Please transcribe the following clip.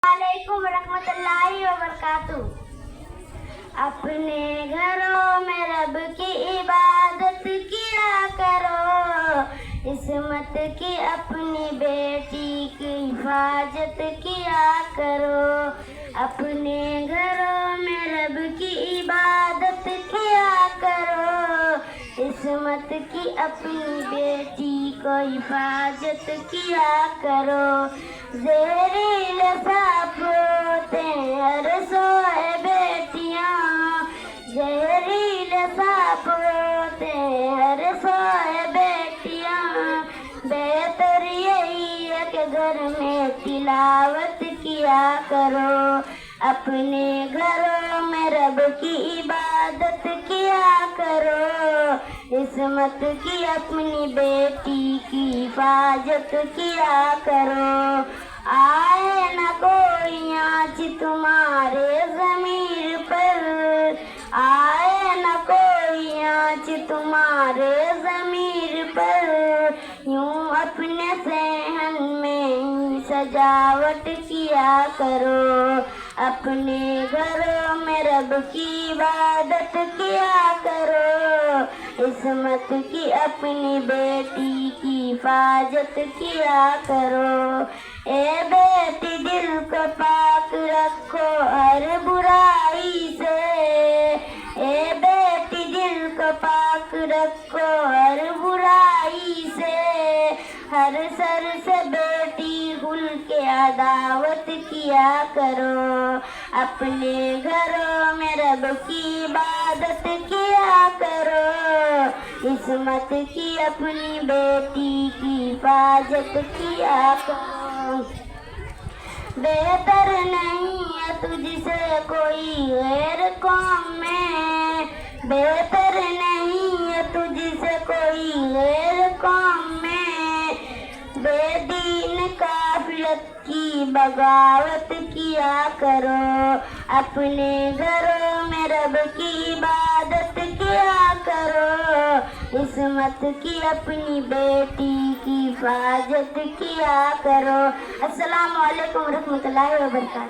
वालेकुम रहमतुल्लाहि व बरकातहू। अपने घरों में रब की इबादत किया करो, इस्मत की अपनी बेटी की हिफाजत किया करो। अपने घरों में रब की इबादत किया करो, इस्मत की अपनी बेटी को हिफाजत किया करो। ज़हरील सांप होते हर सोए बेटियां, ज़हरील सांप होते हर सोए बेटियां। बेहतर यही है कि घर में तिलावत किया करो, अपने घरों में रब की इबादत किया करो, इस्मत की अपनी बेटी की हिफाजत किया करो। आए न कोई आँच तुम्हारे ज़मीर पर, आए न कोई आँच तुम्हारे ज़मीर पर, यूं अपने सहन में सजावट किया करो, अपने घरों में रब की इबादत किया करो, इस्मत की अपनी बेटी की हिफाजत किया करो। ए बेटी दिल को पाक रखो हर बुराई से, ए बेटी दिल को पाक रखो हर बुराई से। हर सर से बेटी खुल के अदावत किया करो, अपने घरों में रब की इबादत किया करो, इस्मत की अपनी बेटी की हिफाजत किया करो। बेहतर नहीं है तुझसे कोई गैर कौम में, बेहतर नहीं है तुझसे कोई गैर कौम में। बेदीन काफिलत की बगावत किया करो, अपने घरों में रब की इबादत किया करो, इस्मत की अपनी बेटी की हिफाजत किया करो। अस्सलामु अलैकुम रहमतुल्लाहि व बरकातहू।